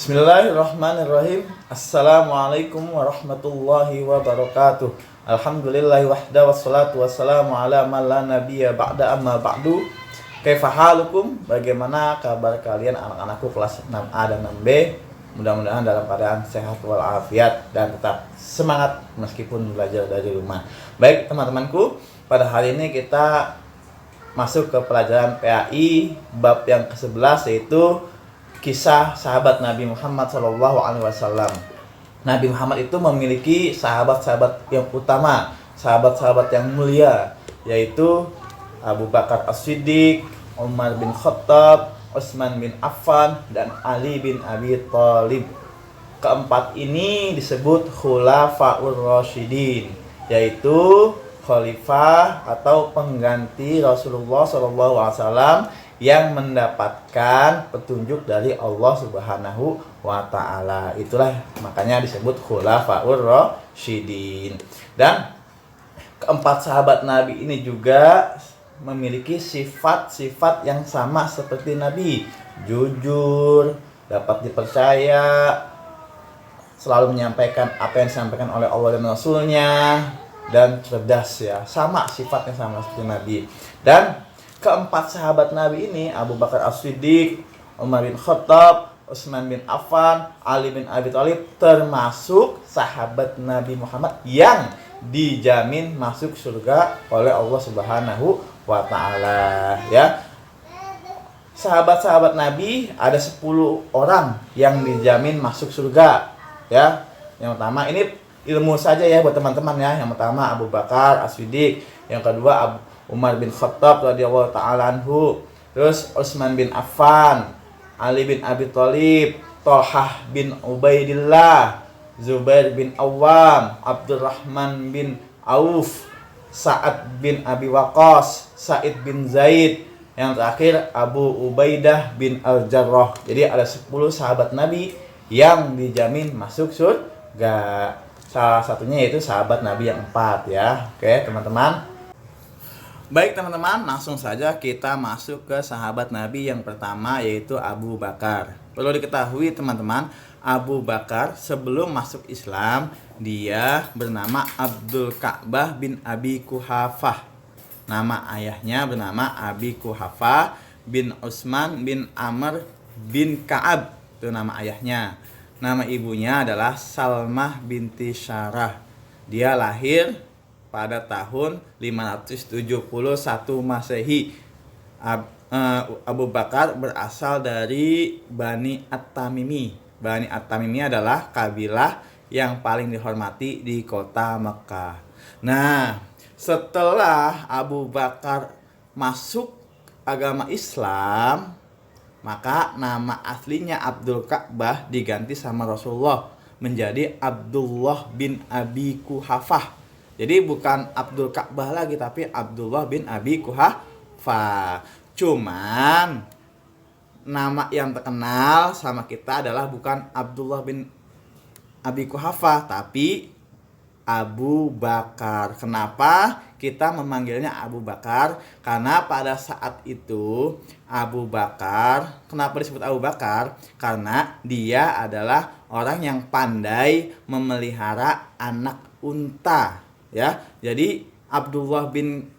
Bismillahirrahmanirrahim. Assalamualaikum warahmatullahi wabarakatuh. Alhamdulillahi wahda wassalatu wassalamu ala man la nabiyya ba'da amma ba'du. Kaifa halukum? Bagaimana kabar kalian anak-anakku kelas 6A dan 6B? Mudah-mudahan dalam keadaan sehat walafiat dan tetap semangat meskipun belajar dari rumah. Baik teman-temanku, pada hari ini kita masuk ke pelajaran PAI bab yang ke-11, yaitu kisah sahabat Nabi Muhammad SAW. Nabi Muhammad itu memiliki sahabat-sahabat yang utama, sahabat-sahabat yang mulia, yaitu Abu Bakar As-Siddiq, Umar bin Khattab, Utsman bin Affan, dan Ali bin Abi Thalib. Keempat ini disebut Khulafaur Rasyidin, yaitu khalifah atau pengganti Rasulullah SAW yang mendapatkan petunjuk dari Allah Subhanahu wa Ta'ala. Itulah makanya disebut Khulafaur Rasyidin. Dan keempat sahabat Nabi ini juga memiliki sifat-sifat yang sama seperti Nabi. Jujur, dapat dipercaya, selalu menyampaikan apa yang disampaikan oleh Allah dan Rasulnya, dan cerdas ya. Sama sifatnya sama seperti Nabi. Dan keempat sahabat Nabi ini, Abu Bakar As-Siddiq, Umar bin Khattab, Utsman bin Affan, Ali bin Abi Thalib, termasuk sahabat Nabi Muhammad yang dijamin masuk surga oleh Allah Subhanahu wa Ta'ala ya. Sahabat-sahabat Nabi ada 10 orang yang dijamin masuk surga ya. Yang pertama, ini ilmu saja ya buat teman-teman ya. Yang pertama Abu Bakar As-Siddiq, yang kedua Umar bin Khattab radhiyallahu ta'ala anhu, terus Utsman bin Affan, Ali bin Abi Thalib, Thalhah bin Ubaidillah, Zubair bin Awam, Abdurrahman bin Auf, Sa'ad bin Abi Waqqas, Sa'id bin Zaid, yang terakhir Abu Ubaidah bin Al-Jarrah. Jadi ada 10 sahabat Nabi yang dijamin masuk surga. Salah satunya yaitu sahabat Nabi yang 4 ya. Oke teman-teman. Baik teman-teman, langsung saja kita masuk ke sahabat Nabi yang pertama, yaitu Abu Bakar. Perlu diketahui teman-teman, Abu Bakar sebelum masuk Islam, dia bernama Abdul Ka'bah bin Abi Quhafah. Nama ayahnya bernama Abi Quhafah bin Utsman bin Amr bin Ka'ab. Itu nama ayahnya. Nama ibunya adalah Salmah binti Syarah. Dia lahir pada tahun 571 Masehi. Abu Bakar berasal dari Bani At-Tamimi. Bani At-Tamimi adalah kabilah yang paling dihormati di kota Mekah. Nah, setelah Abu Bakar masuk agama Islam, maka nama aslinya Abdul Ka'bah diganti sama Rasulullah menjadi Abdullah bin Abi Quhafah. Jadi bukan Abdul Ka'bah lagi, tapi Abdullah bin Abi Quhafah. Cuman nama yang terkenal sama kita adalah bukan Abdullah bin Abi Quhafah, tapi Abu Bakar. Kenapa kita memanggilnya Abu Bakar? Karena pada saat itu Abu Bakar, kenapa disebut Abu Bakar? Karena dia adalah orang yang pandai memelihara anak unta. Ya, jadi Abdullah bin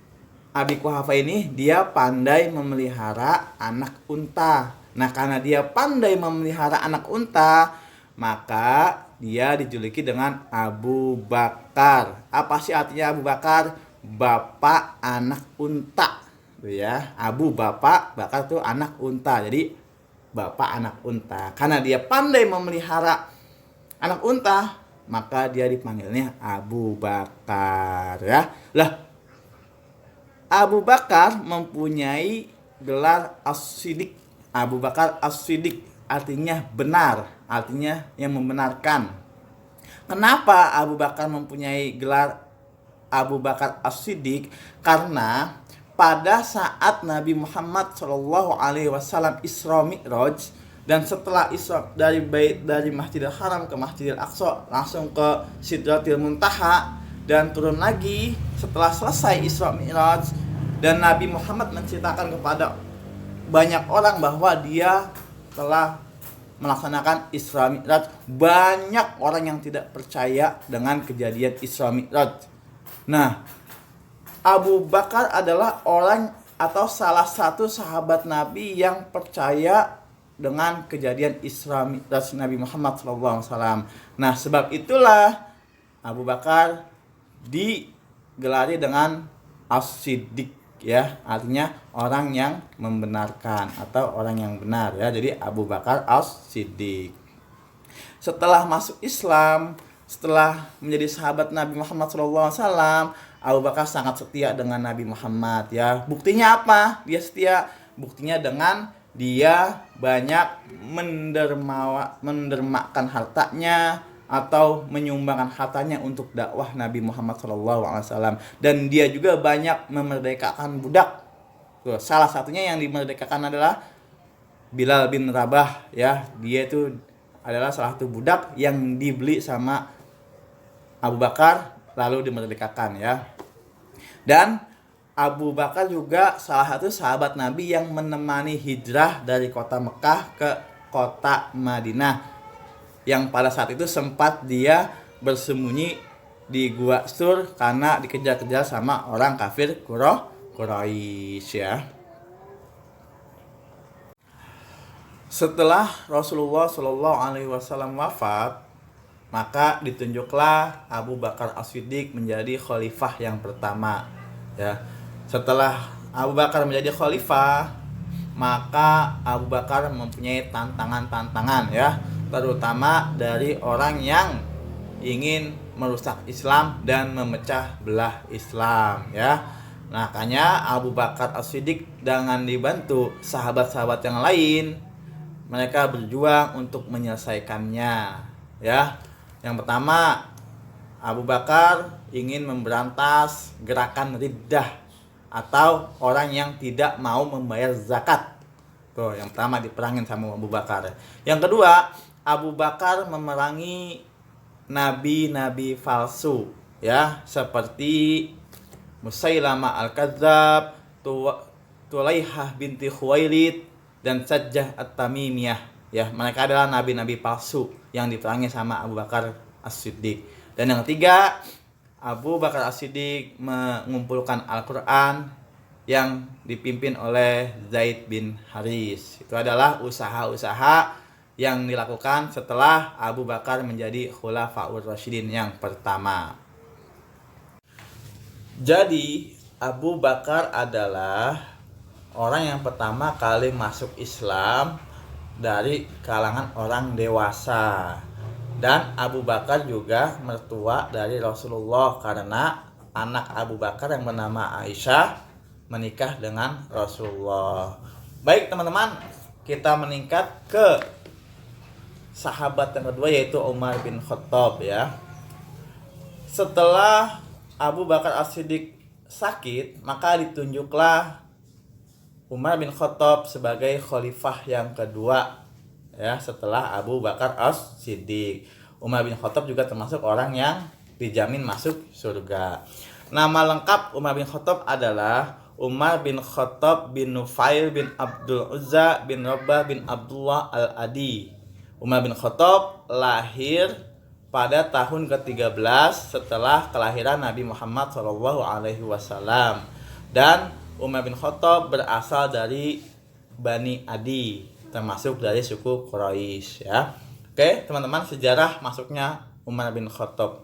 Abi Quhafah ini dia pandai memelihara anak unta. Nah, karena dia pandai memelihara anak unta, maka dia dijuluki dengan Abu Bakar. Apa sih artinya Abu Bakar? Bapak anak unta. Tuh ya, Abu bapak, Bakar tuh anak unta. Jadi bapak anak unta. Karena dia pandai memelihara anak unta, maka dia dipanggilnya Abu Bakar ya. Lah, Abu Bakar mempunyai gelar As-Siddiq. Abu Bakar As-Siddiq artinya benar, artinya yang membenarkan. Kenapa Abu Bakar mempunyai gelar Abu Bakar As-Siddiq? Karena pada saat Nabi Muhammad SAW Isra Mi'raj, dan setelah Isra dari Masjidil Haram ke Masjidil Aqsa langsung ke Sidratil Muntaha, dan turun lagi setelah selesai Isra Mi'raj, dan Nabi Muhammad menceritakan kepada banyak orang bahwa dia telah melaksanakan Isra Mi'raj. Banyak orang yang tidak percaya dengan kejadian Isra Mi'raj. Nah, Abu Bakar adalah orang atau salah satu sahabat Nabi yang percaya dengan kejadian Isra Mi'raj Nabi Muhammad SAW. Nah, sebab itulah Abu Bakar digelari dengan As-Siddiq, ya, artinya orang yang membenarkan atau orang yang benar, ya. Jadi Abu Bakar As-Siddiq. Setelah masuk Islam, setelah menjadi sahabat Nabi Muhammad SAW, Abu Bakar sangat setia dengan Nabi Muhammad, ya. Buktinya apa? Dia setia. Buktinya dengan dia banyak mendermakan hartanya atau menyumbangkan hartanya untuk dakwah Nabi Muhammad SAW. Dan dia juga banyak memerdekakan budak. Tuh, salah satunya yang dimerdekakan adalah Bilal bin Rabah, ya. Dia itu adalah salah satu budak yang dibeli sama Abu Bakar lalu dimerdekakan, ya. Dan Abu Bakar juga salah satu sahabat Nabi yang menemani hijrah dari kota Mekah ke kota Madinah, yang pada saat itu sempat dia bersembunyi di Gua Sur karena dikejar-kejar sama orang kafir Quraisy, ya. Setelah Rasulullah SAW wafat, maka ditunjuklah Abu Bakar As-Siddiq menjadi khalifah yang pertama, ya. Setelah Abu Bakar menjadi khalifah, maka Abu Bakar mempunyai tantangan-tantangan, ya, terutama dari orang yang ingin merusak Islam dan memecah belah Islam, ya. Makanya Abu Bakar As-Siddiq dengan dibantu sahabat-sahabat yang lain, mereka berjuang untuk menyelesaikannya, ya. Yang pertama, Abu Bakar ingin memberantas gerakan riddah atau orang yang tidak mau membayar zakat. Tuh, yang pertama diperangin sama Abu Bakar. Yang kedua, Abu Bakar memerangi nabi-nabi palsu, ya, seperti Musailamah Al-Kadzab, Tulaihah binti Khuwailid, dan Sajjah At-Tamimiyah, ya. Mereka adalah nabi-nabi palsu yang diperangi sama Abu Bakar As-Siddiq. Dan yang ketiga, Abu Bakar As-Siddiq mengumpulkan Al-Quran yang dipimpin oleh Zaid bin Haris. Itu adalah usaha-usaha yang dilakukan setelah Abu Bakar menjadi Khulafaur Rasyidin yang pertama. Jadi Abu Bakar adalah orang yang pertama kali masuk Islam dari kalangan orang dewasa. Dan Abu Bakar juga mertua dari Rasulullah, karena anak Abu Bakar yang bernama Aisyah menikah dengan Rasulullah. Baik teman-teman, kita meningkat ke sahabat yang kedua, yaitu Umar bin Khattab, ya. Setelah Abu Bakar As-Siddiq sakit, maka ditunjuklah Umar bin Khattab sebagai khalifah yang kedua, ya, setelah Abu Bakar As-Siddiq. Umar bin Khattab juga termasuk orang yang dijamin masuk surga. Nama lengkap Umar bin Khattab adalah Umar bin Khattab bin Nufail bin Abdul Uzza bin Rabah bin Abdullah Al-Adi. Umar bin Khattab lahir pada tahun ke-13 setelah kelahiran Nabi Muhammad SAW. Dan Umar bin Khattab berasal dari Bani Adi, termasuk dari suku Quraisy, ya. Oke, teman-teman, sejarah masuknya Umar bin Khattab.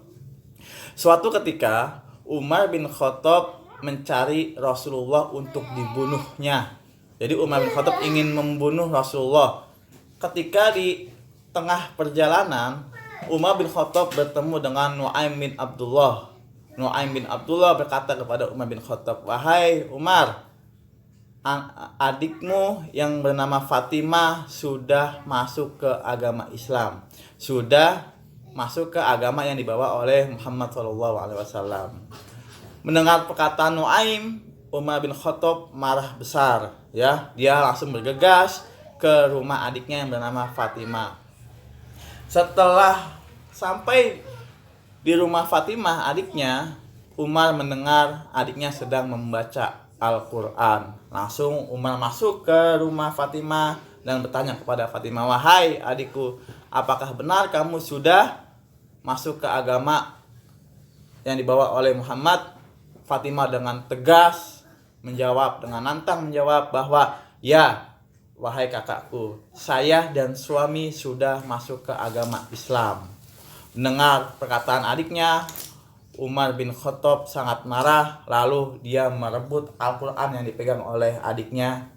Suatu ketika Umar bin Khattab mencari Rasulullah untuk dibunuhnya. Jadi Umar bin Khattab ingin membunuh Rasulullah. Ketika di tengah perjalanan, Umar bin Khattab bertemu dengan Nu'aim bin Abdullah. Nu'aim bin Abdullah berkata kepada Umar bin Khattab, "Wahai Umar, adikmu yang bernama Fatimah sudah masuk ke agama Islam, sudah masuk ke agama yang dibawa oleh Muhammad SAW." Mendengar perkataan Nu'aim, Umar bin Khattab marah besar, ya. Dia langsung bergegas ke rumah adiknya yang bernama Fatimah. Setelah sampai di rumah Fatimah adiknya, Umar mendengar adiknya sedang membaca Al-Quran. Langsung Umar masuk ke rumah Fatimah, dan bertanya kepada Fatimah, "Wahai adikku, apakah benar kamu sudah masuk ke agama yang dibawa oleh Muhammad?" Fatimah dengan tegas menjawab, dengan lantang menjawab bahwa, "Ya, wahai kakakku, saya dan suami sudah masuk ke agama Islam." Mendengar perkataan adiknya, Umar bin Khattab sangat marah, lalu dia merebut Al-Quran yang dipegang oleh adiknya.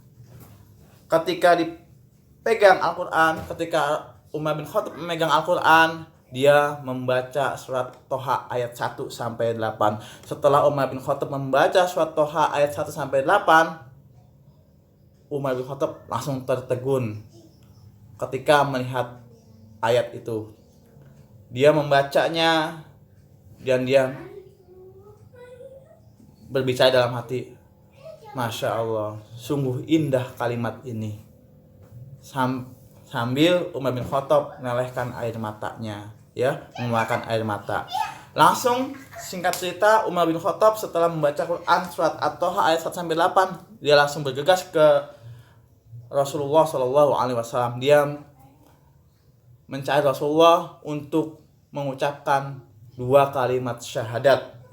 Ketika dipegang Al-Quran, ketika Umar bin Khattab memegang Al-Quran, dia membaca surat Toha ayat 1 sampai 8. Setelah Umar bin Khattab membaca surat Toha ayat 1 sampai 8, Umar bin Khattab langsung tertegun ketika melihat ayat itu. Dia membacanya dan dia berbicara dalam hati, "Masya Allah, sungguh indah kalimat ini." Sambil Umar bin Khattab melelehkan air matanya, mengeluarkan air mata. Langsung singkat cerita, Umar bin Khattab setelah membaca Quran surat At-Toha ayat 1 sampai 8, dia langsung bergegas ke Rasulullah SAW. Dia mencari Rasulullah untuk mengucapkan 2 kalimat syahadat,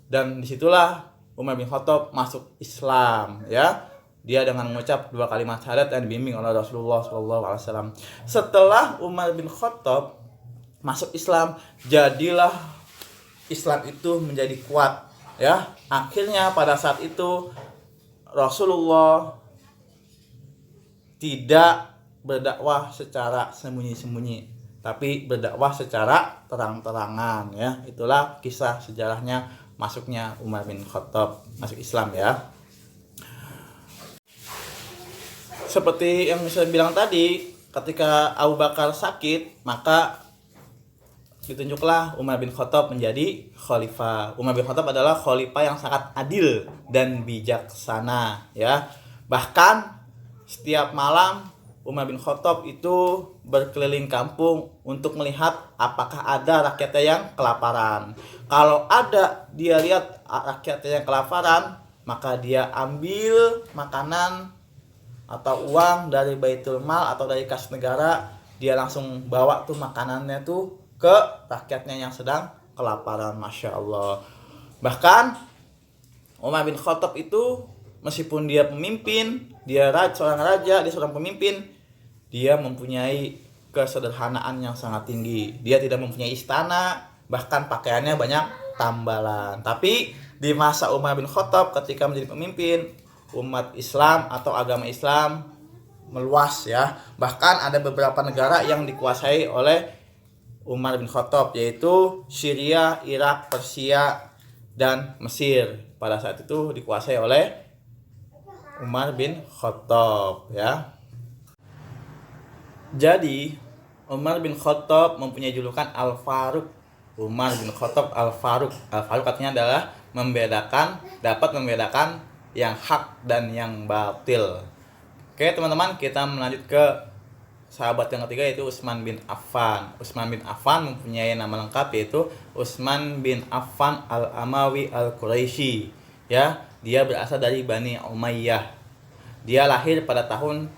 dan disitulah Umar bin Khattab masuk Islam, Dia dengan mengucap 2 kalimat syahadat dan dibimbing oleh Rasulullah SAW. Setelah Umar bin Khattab masuk Islam, jadilah Islam itu menjadi kuat, Akhirnya pada saat itu Rasulullah tidak berdakwah secara sembunyi-sembunyi, tapi berdakwah secara terang-terangan, Itulah kisah sejarahnya masuknya Umar bin Khattab masuk Islam, Seperti yang saya bilang tadi, ketika Abu Bakar sakit, maka ditunjuklah Umar bin Khattab menjadi khalifah. Umar bin Khattab adalah khalifah yang sangat adil dan bijaksana, Bahkan setiap malam Umar bin Khattab itu berkeliling kampung untuk melihat apakah ada rakyatnya yang kelaparan. Kalau ada dia lihat rakyatnya yang kelaparan, maka dia ambil makanan atau uang dari Baitul Mal atau dari kas negara, dia langsung bawa tuh makanannya tuh ke rakyatnya yang sedang kelaparan. Masya Allah. Bahkan Umar bin Khattab itu meskipun dia pemimpin, dia seorang raja, dia seorang pemimpin, dia mempunyai kesederhanaan yang sangat tinggi. Dia tidak mempunyai istana, bahkan pakaiannya banyak tambalan. Tapi di masa Umar bin Khattab ketika menjadi pemimpin, umat Islam atau agama Islam meluas, Bahkan ada beberapa negara yang dikuasai oleh Umar bin Khattab, yaitu Syria, Irak, Persia, dan Mesir. Pada saat itu dikuasai oleh Umar bin Khattab, Jadi Umar bin Khattab mempunyai julukan Al-Faruq. Umar bin Khattab Al-Faruq. Al-Faruq artinya adalah dapat membedakan yang hak dan yang batil. Oke teman-teman, kita melanjut ke sahabat yang ketiga, yaitu Utsman bin Affan. Utsman bin Affan mempunyai nama lengkap yaitu Utsman bin Affan Al-Amawi Al-Quraisy. Dia berasal dari Bani Umayyah. Dia lahir pada tahun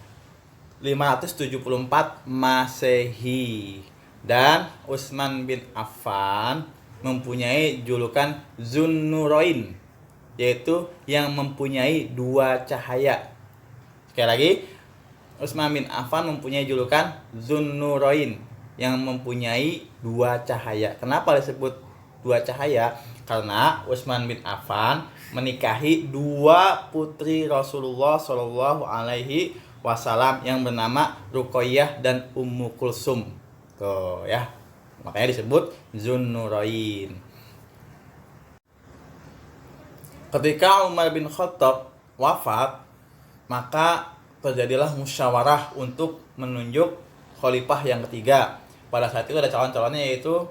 574 Masehi. Dan Utsman bin Affan mempunyai julukan Zunnurain, yaitu yang mempunyai 2 cahaya. Sekali lagi, Utsman bin Affan mempunyai julukan Zunnurain, yang mempunyai 2 cahaya. Kenapa disebut 2 cahaya? Karena Utsman bin Affan menikahi 2 putri Rasulullah SAW yang bernama Ruqayyah dan Ummu Kulsum. Tuh makanya disebut Zunnurain. Ketika Umar bin Khattab wafat, maka terjadilah musyawarah untuk menunjuk khalifah yang ketiga. Pada saat itu ada calon-calonnya, yaitu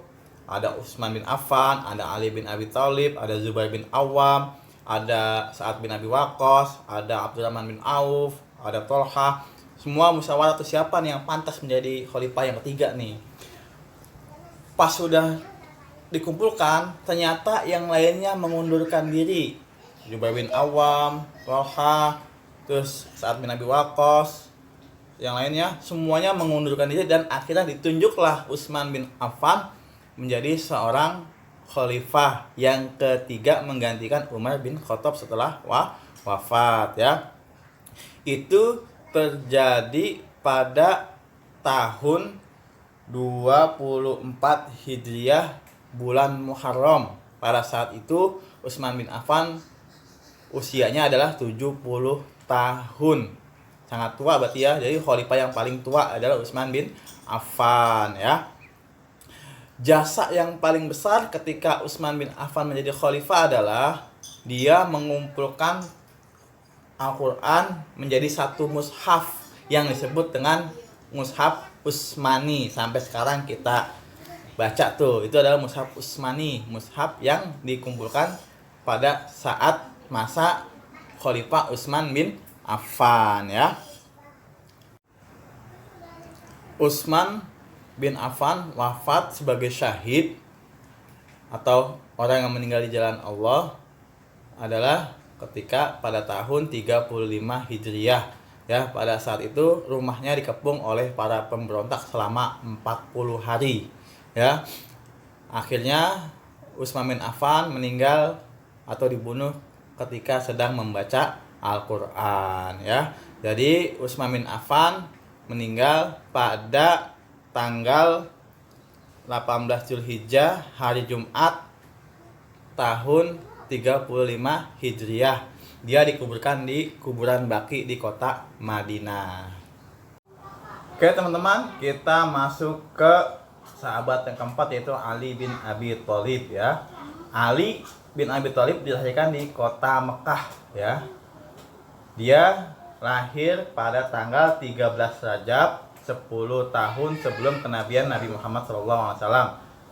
ada Utsman bin Affan, ada Ali bin Abi Thalib, ada Zubair bin Awam, ada Sa'ad bin Abi Waqqas, ada Abdurrahman bin Auf, ada Tolha. Semua musyawarah tuh siapa nih yang pantas menjadi khalifah yang ketiga nih. Pas sudah dikumpulkan, ternyata yang lainnya mengundurkan diri. Zubair bin Awam, Tolha, terus Sa'ad bin Abi Waqqas, yang lainnya semuanya mengundurkan diri dan akhirnya ditunjuklah Utsman bin Affan menjadi seorang khalifah yang ketiga menggantikan Umar bin Khattab setelah wafat ya. Itu terjadi pada tahun 24 Hijriah bulan Muharram. Pada saat itu Utsman bin Affan usianya adalah 70 tahun. Sangat tua berarti ya. Jadi khalifah yang paling tua adalah Utsman bin Affan ya. Jasa yang paling besar ketika Utsman bin Affan menjadi khalifah adalah dia mengumpulkan Al-Quran menjadi satu mushaf yang disebut dengan mushaf Utsmani. Sampai sekarang kita baca tuh, itu adalah mushaf Utsmani, mushaf yang dikumpulkan pada saat masa Khalifah Utsman bin Affan ya. Utsman bin Affan wafat sebagai syahid atau orang yang meninggal di jalan Allah adalah ketika pada tahun 35 Hijriah ya. Pada saat itu rumahnya dikepung oleh para pemberontak selama 40 hari ya. Akhirnya Utsman bin Affan meninggal atau dibunuh ketika sedang membaca Al-Qur'an ya. Jadi Utsman bin Affan meninggal pada tanggal 18 Zulhijjah hari Jumat tahun 35 Hijriah. Dia dikuburkan di kuburan Baqi di kota Madinah. Oke teman-teman, kita masuk ke sahabat yang keempat yaitu Ali bin Abi Thalib ya. Ali bin Abi Thalib dilahirkan di kota Mekah ya. Dia lahir pada tanggal 13 Rajab 10 tahun sebelum kenabian Nabi Muhammad SAW.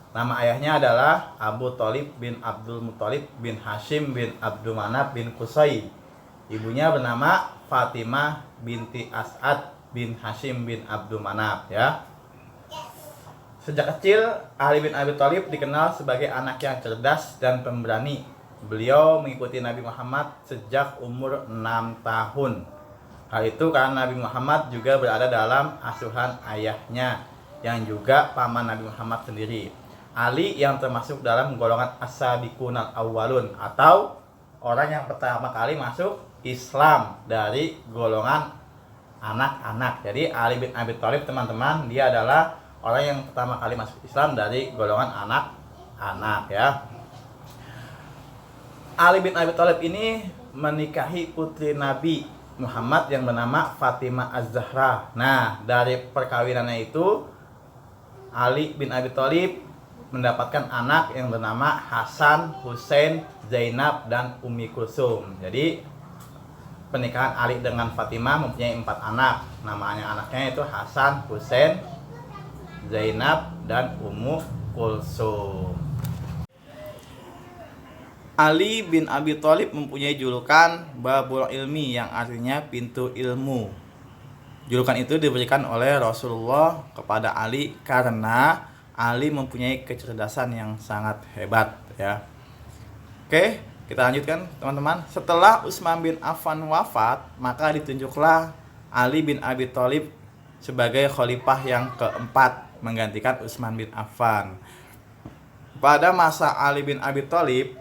Nama ayahnya adalah Abu Thalib bin Abdul Muthalib bin Hashim bin Abdul Manaf bin Qusay. Ibunya bernama Fatimah binti As'ad bin Hashim bin Abdul Manaf ya. Sejak kecil Ali bin Abi Thalib dikenal sebagai anak yang cerdas dan pemberani. Beliau mengikuti Nabi Muhammad sejak umur 6 tahun. Hal itu karena Nabi Muhammad juga berada dalam asuhan ayahnya yang juga paman Nabi Muhammad sendiri. Ali yang termasuk dalam golongan as-sabiqunal awwalun atau orang yang pertama kali masuk Islam dari golongan anak-anak. Jadi Ali bin Abi Thalib teman-teman, dia adalah orang yang pertama kali masuk Islam dari golongan anak-anak ya. Ali bin Abi Thalib ini menikahi putri Nabi Muhammad yang bernama Fatimah Az-Zahra. Nah, dari perkawinannya itu Ali bin Abi Thalib mendapatkan anak yang bernama Hasan, Husain, Zainab, dan Ummi Kulsum. Jadi pernikahan Ali dengan Fatimah mempunyai 4 anak. Namanya anaknya itu Hasan, Husain, Zainab, dan Ummu Kulsum. Ali bin Abi Thalib mempunyai julukan Babul Ilmi yang artinya pintu ilmu. Julukan itu diberikan oleh Rasulullah kepada Ali karena Ali mempunyai kecerdasan yang sangat hebat ya. Oke, kita lanjutkan teman-teman. Setelah Utsman bin Affan wafat, maka ditunjuklah Ali bin Abi Thalib sebagai khalifah yang keempat menggantikan Utsman bin Affan. Pada masa Ali bin Abi Thalib,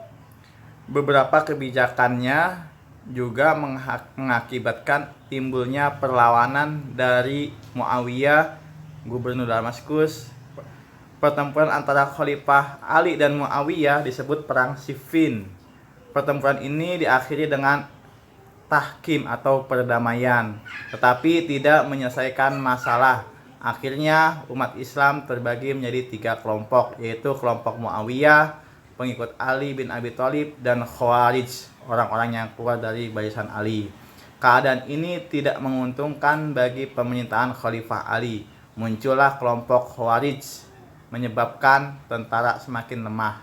beberapa kebijakannya juga mengakibatkan timbulnya perlawanan dari Muawiyah, gubernur Damaskus. Pertempuran antara Khalifah Ali dan Muawiyah disebut Perang Siffin. Pertempuran ini diakhiri dengan tahkim atau perdamaian, tetapi tidak menyelesaikan masalah. Akhirnya umat Islam terbagi menjadi 3 kelompok, yaitu kelompok Muawiyah, pengikut Ali bin Abi Thalib, dan Khawarij, orang-orang yang keluar dari barisan Ali. Keadaan ini tidak menguntungkan bagi pemerintahan Khalifah Ali. Muncullah kelompok Khawarij, menyebabkan tentara semakin lemah.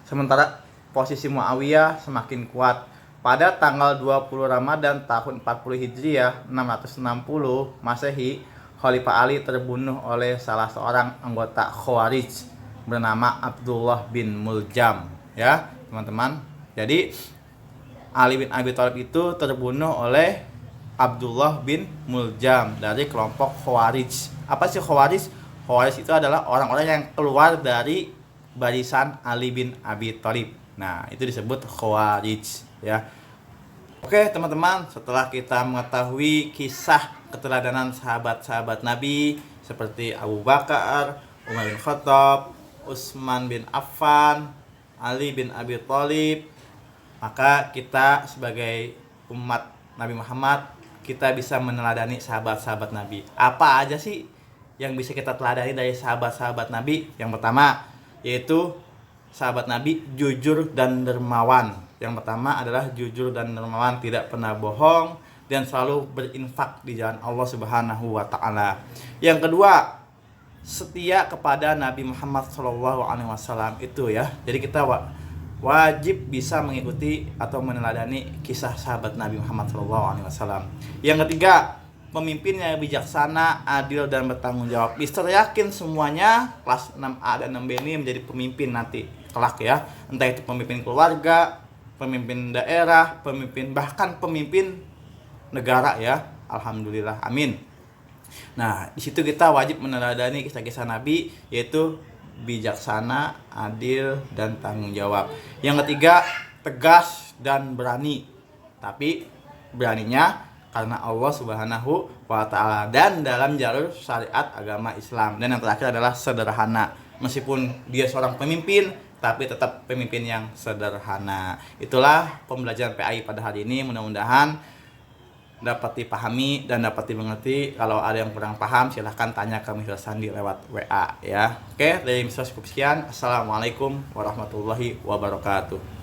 Sementara posisi Muawiyah semakin kuat. Pada tanggal 20 Ramadan tahun 40 Hijriah 660 Masehi, Khalifah Ali terbunuh oleh salah seorang anggota Khawarij bernama Abdullah bin Muljam ya, teman-teman. Jadi Ali bin Abi Thalib itu terbunuh oleh Abdullah bin Muljam dari kelompok Khawarij. Apa sih Khawarij? Khawarij itu adalah orang-orang yang keluar dari barisan Ali bin Abi Thalib. Nah, itu disebut Khawarij ya. Oke teman-teman, setelah kita mengetahui kisah keteladanan sahabat-sahabat Nabi seperti Abu Bakar, Umar bin Khattab, Utsman bin Affan, Ali bin Abi Thalib, maka kita sebagai umat Nabi Muhammad, kita bisa meneladani sahabat-sahabat Nabi. Apa aja sih yang bisa kita teladani dari sahabat-sahabat Nabi? Yang pertama yaitu sahabat Nabi jujur dan dermawan. Yang pertama adalah jujur dan dermawan, tidak pernah bohong dan selalu berinfak di jalan Allah Subhanahu wa taala. Yang kedua, setia kepada Nabi Muhammad SAW itu ya. Jadi kita wajib bisa mengikuti atau meneladani kisah sahabat Nabi Muhammad SAW. Yang ketiga, pemimpin yang bijaksana, adil dan bertanggung jawab. Bisa yakin semuanya kelas 6A dan 6B ini menjadi pemimpin nanti kelak ya. Entah itu pemimpin keluarga, pemimpin daerah, bahkan pemimpin negara ya. Alhamdulillah, amin. Nah, di situ kita wajib meneladani kisah-kisah Nabi, yaitu bijaksana, adil dan tanggung jawab. Yang ketiga, tegas dan berani. Tapi beraninya karena Allah Subhanahu wa taala dan dalam jalur syariat agama Islam. Dan yang terakhir adalah sederhana. Meskipun dia seorang pemimpin, tapi tetap pemimpin yang sederhana. Itulah pembelajaran PAI pada hari ini. Mudah-mudahan dapat dipahami dan dapat dimengerti. Kalau ada yang kurang paham, silahkan tanya ke Mr. Sandi lewat WA ya. Oke, dari Mr. cukup sekian. Assalamualaikum warahmatullahi wabarakatuh.